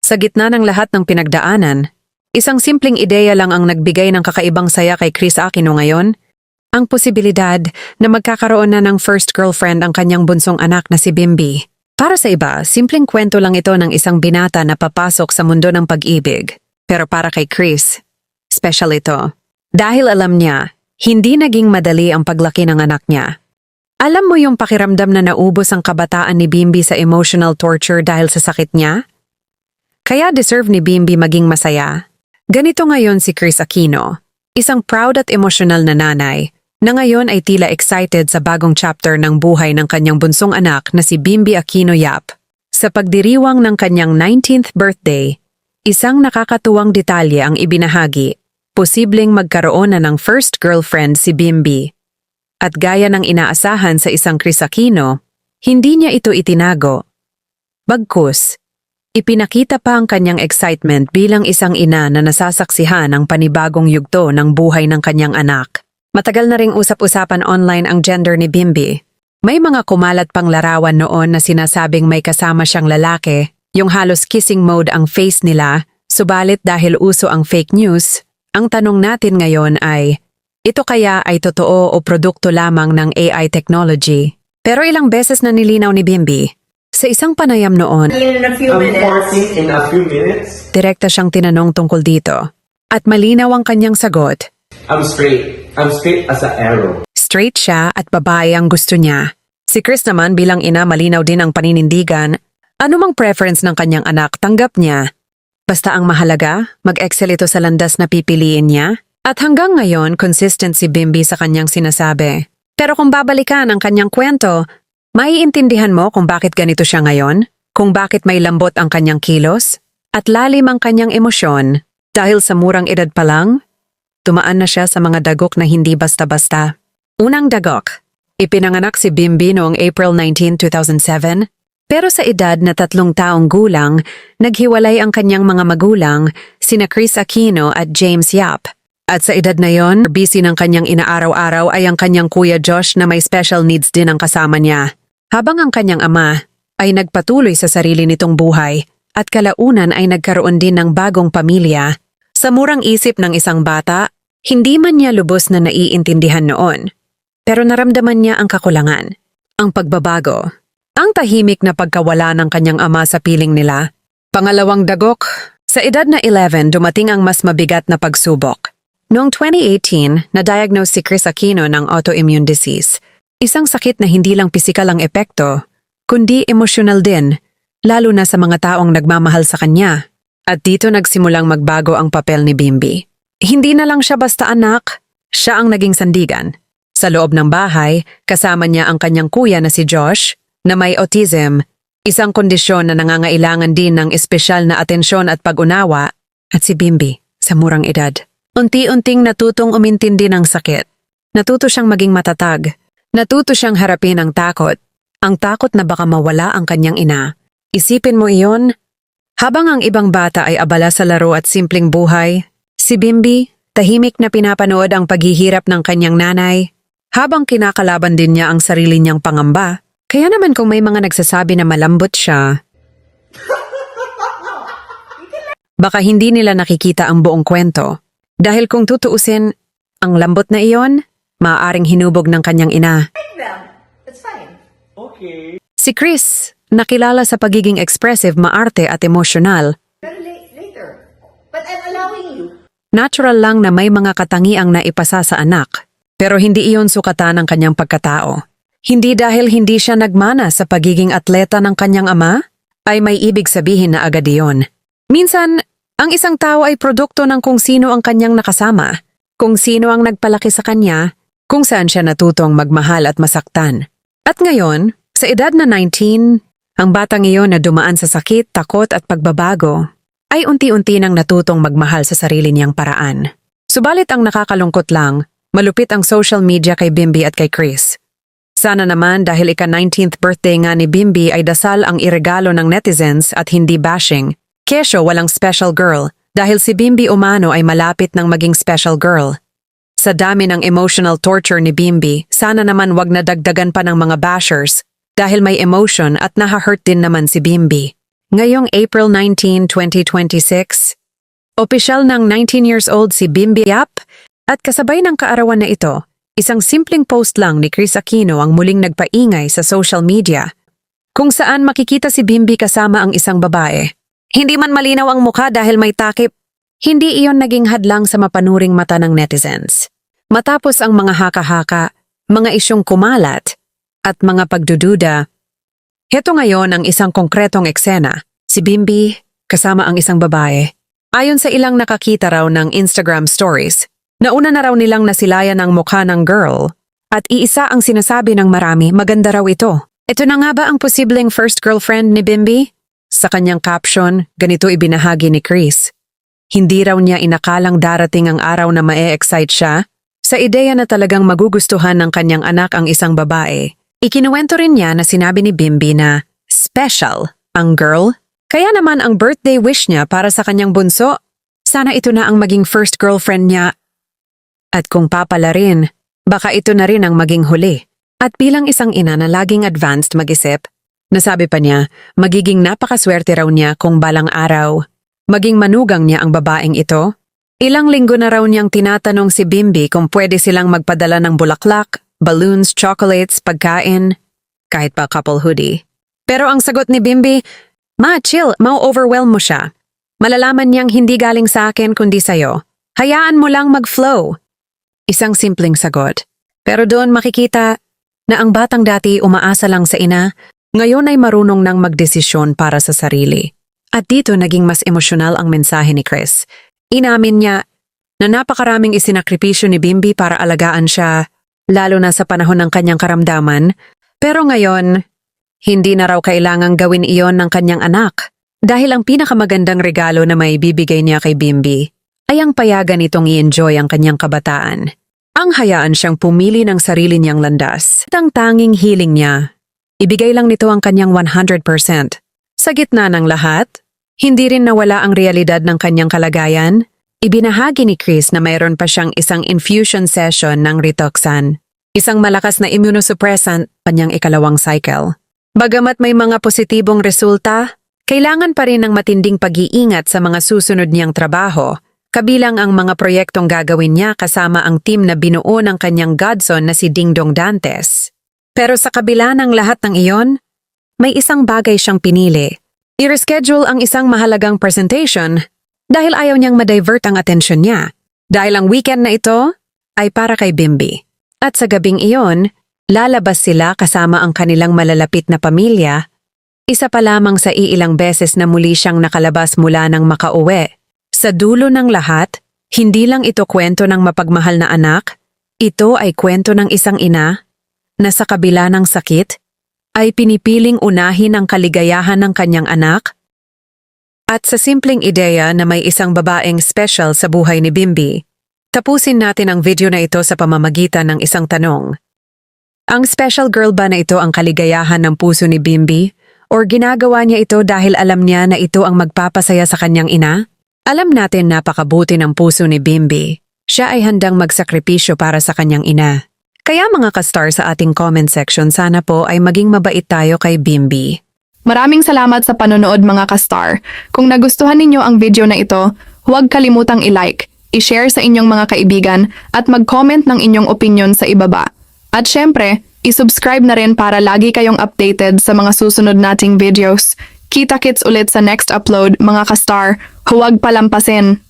Sa gitna ng lahat ng pinagdaanan, isang simpleng ideya lang ang nagbigay ng kakaibang saya kay Chris Aquino ngayon, ang posibilidad na magkakaroon na ng first girlfriend ang kanyang bunsong anak na si Bimby. Para sa iba, simpleng kwento lang ito ng isang binata na papasok sa mundo ng pag-ibig. Pero para kay Chris, special ito. Dahil alam niya, hindi naging madali ang paglaki ng anak niya. Alam mo yung pakiramdam na naubos ang kabataan ni Bimby sa emotional torture dahil sa sakit niya? Kaya deserve ni Bimby maging masaya. Ganito ngayon si Chris Aquino, isang proud at emotional na nanay, na ngayon ay tila excited sa bagong chapter ng buhay ng kanyang bunsong anak na si Bimby Aquino Yap. Sa pagdiriwang ng kanyang 19th birthday, isang nakakatuwang detalye ang ibinahagi, posibleng magkaroon na ng first girlfriend si Bimby. At gaya ng inaasahan sa isang Chris Aquino, hindi niya ito itinago. Bagkus, ipinakita pa ang kanyang excitement bilang isang ina na nasasaksihan ang panibagong yugto ng buhay ng kanyang anak. Matagal na ring usap-usapan online ang gender ni Bimby. May mga kumalat pang larawan noon na sinasabing may kasama siyang lalaki, yung halos kissing mode ang face nila, subalit dahil uso ang fake news, ang tanong natin ngayon ay, ito kaya ay totoo o produkto lamang ng AI technology? Pero ilang beses na nilinaw ni Bimby, sa isang panayam noon, In a few minutes. In a few minutes. direkta siyang tinanong tungkol dito. At malinaw ang kanyang sagot. I'm straight. I'm straight as an arrow. Straight siya at babae ang gusto niya. Si Chris naman bilang ina malinaw din ang paninindigan. Anumang preference ng kanyang anak tanggap niya. Basta ang mahalaga, mag-excel ito sa landas na pipiliin niya. At hanggang ngayon, consistent si Bimby sa kanyang sinasabi. Pero kung babalikan ang kanyang kwento, maiintindihan mo kung bakit ganito siya ngayon, kung bakit may lambot ang kanyang kilos, at lalim ang kanyang emosyon. Dahil sa murang edad pa lang, tumaan na siya sa mga dagok na hindi basta-basta. Unang dagok, ipinanganak si Bimby noong April 19, 2007, pero sa edad na 3 taong gulang, naghiwalay ang kanyang mga magulang, sina Chris Aquino at James Yap. At sa edad na yon, busy ng kanyang inaaraw-araw ay ang kanyang kuya Josh na may special needs din ang kasama niya. Habang ang kanyang ama ay nagpatuloy sa sarili nitong buhay at kalaunan ay nagkaroon din ng bagong pamilya. Sa murang isip ng isang bata, hindi man niya lubos na naiintindihan noon. Pero naramdaman niya ang kakulangan, ang pagbabago, ang tahimik na pagkawala ng kanyang ama sa piling nila. Pangalawang dagok, sa edad na 11 dumating ang mas mabigat na pagsubok. Noong 2018, na-diagnose si Chris Aquino ng autoimmune disease, isang sakit na hindi lang pisikal ang epekto, kundi emosyonal din, lalo na sa mga taong nagmamahal sa kanya. At dito nagsimulang magbago ang papel ni Bimby. Hindi na lang siya basta anak, siya ang naging sandigan. Sa loob ng bahay, kasama niya ang kanyang kuya na si Josh, na may autism, isang kondisyon na nangangailangan din ng espesyal na atensyon at pag-unawa, at si Bimby, sa murang edad. Unti-unting natutong umintindi ng sakit. Natuto siyang maging matatag. Natuto siyang harapin ang takot na baka mawala ang kanyang ina. Isipin mo iyon? Habang ang ibang bata ay abala sa laro at simpleng buhay, si Bimby, tahimik na pinapanood ang paghihirap ng kanyang nanay, habang kinakalaban din niya ang sarili niyang pangamba. Kaya naman kung may mga nagsasabi na malambot siya, baka hindi nila nakikita ang buong kwento. Dahil kung tutuusin, ang lambot na iyon, maaaring hinubog ng kanyang ina. Them. It's fine. Okay. Si Chris, nakilala sa pagiging expressive, maarte at emosyonal. Very later. But I'm allowing you. Natural lang na may mga katangiang naipasa sa anak, pero hindi iyon sukatan ng kanyang pagkatao. Hindi dahil hindi siya nagmana sa pagiging atleta ng kanyang ama, ay may ibig sabihin na agad iyon. Minsan, ang isang tao ay produkto ng kung sino ang kanyang nakasama, kung sino ang nagpalaki sa kanya, kung saan siya natutong magmahal at masaktan. At ngayon, sa edad na 19, ang batang iyon na dumaan sa sakit, takot at pagbabago, ay unti-unti nang natutong magmahal sa sarili niyang paraan. Subalit ang nakakalungkot lang, malupit ang social media kay Bimby at kay Chris. Sana naman dahil ika-19th birthday nga ni Bimby ay dasal ang iregalo ng netizens at hindi bashing. Kesyo walang special girl dahil si Bimby umano ay malapit ng maging special girl. Sa dami ng emotional torture ni Bimby, sana naman wag na dagdagan pa ng mga bashers dahil may emotion at naha-hurt din naman si Bimby. Ngayong April 19, 2026, opisyal ng 19 years old si Bimbi Yap at kasabay ng kaarawan na ito, isang simpleng post lang ni Kris Aquino ang muling nagpaingay sa social media kung saan makikita si Bimbi kasama ang isang babae. Hindi man malinaw ang mukha dahil may takip, hindi iyon naging hadlang sa mapanuring mata ng netizens. Matapos ang mga haka-haka, mga isyong kumalat, at mga pagdududa, heto ngayon ang isang konkretong eksena, si Bimbi kasama ang isang babae. Ayon sa ilang nakakita raw ng Instagram stories, nauna na raw nilang nasilayan ang mukha ng girl at iisa ang sinasabi ng marami maganda raw ito. Ito na nga ba ang posibleng first girlfriend ni Bimbi? Sa kanyang caption, ganito ibinahagi ni Kris. Hindi raw niya inakalang darating ang araw na mae-excite siya sa ideya na talagang magugustuhan ng kanyang anak ang isang babae. Ikinuwento rin niya na sinabi ni Bimbi na special ang girl. Kaya naman ang birthday wish niya para sa kanyang bunso, sana ito na ang maging first girlfriend niya. At kung papala rin, baka ito na rin ang maging huli. At bilang isang ina na laging advanced mag-isip, nasabi pa niya, magiging napakaswerte raw niya kung balang araw maging manugang niya ang babaeng ito. Ilang linggo na raw niyang tinatanong si Bimbi kung pwede silang magpadala ng bulaklak, balloons, chocolates, pagkain, kahit pa couple hoodie. Pero ang sagot ni Bimbi, "Ma, chill, mau-overwhelm mo siya. Malalaman niyang hindi galing sa akin kundi sa'yo. Hayaan mo lang mag-flow." Isang simpleng sagot. Pero doon makikita na ang batang dati umaasa lang sa ina, ngayon ay marunong nang magdesisyon para sa sarili. At dito naging mas emosyonal ang mensahe ni Kris. Inamin niya na napakaraming isinakripisyo ni Bimbi para alagaan siya, lalo na sa panahon ng kanyang karamdaman. Pero ngayon, hindi na raw kailangang gawin iyon ng kanyang anak. Dahil ang pinakamagandang regalo na may bibigay niya kay Bimbi ay ang payagan nitong i-enjoy ang kanyang kabataan. Ang hayaan siyang pumili ng sarili niyang landas. At ang tanging hiling niya, ibigay lang nito ang kanyang 100%. Sa gitna ng lahat, hindi rin nawala ang realidad ng kanyang kalagayan. Ibinahagi ni Kris na mayroon pa siyang isang infusion session ng Rituxan, isang malakas na immunosuppressant kanyang ikalawang cycle. Bagamat may mga positibong resulta, kailangan pa rin ng matinding pag-iingat sa mga susunod niyang trabaho, kabilang ang mga proyektong gagawin niya kasama ang team na binuo ng kanyang godson na si Dingdong Dantes. Pero sa kabila ng lahat ng iyon, may isang bagay siyang pinili. I-reschedule ang isang mahalagang presentation dahil ayaw niyang ma-divert ang atensyon niya. Dahil ang weekend na ito ay para kay Bimbi. At sa gabing iyon, lalabas sila kasama ang kanilang malalapit na pamilya. Isa pa lamang sa iilang beses na muli siyang nakalabas mula ng makauwi. Sa dulo ng lahat, hindi lang ito kwento ng mapagmahal na anak, ito ay kwento ng isang ina na sa kabila ng sakit, ay pinipiling unahin ang kaligayahan ng kanyang anak. At sa simpleng ideya na may isang babaeng special sa buhay ni Bimbi, tapusin natin ang video na ito sa pamamagitan ng isang tanong. Ang special girl ba na ito ang kaligayahan ng puso ni Bimbi? Or ginagawa niya ito dahil alam niya na ito ang magpapasaya sa kanyang ina? Alam natin napakabuti ng puso ni Bimbi. Siya ay handang magsakripisyo para sa kanyang ina. Kaya mga ka-star sa ating comment section, sana po ay maging mabait tayo kay Bimbi. Maraming salamat sa panonood mga ka-star. Kung nagustuhan ninyo ang video na ito, huwag kalimutang i-like, i-share sa inyong mga kaibigan at mag-comment ng inyong opinion sa ibaba. At syempre, i-subscribe na rin para lagi kayong updated sa mga susunod nating videos. Kita-kits ulit sa next upload mga ka-star. Huwag palampasin!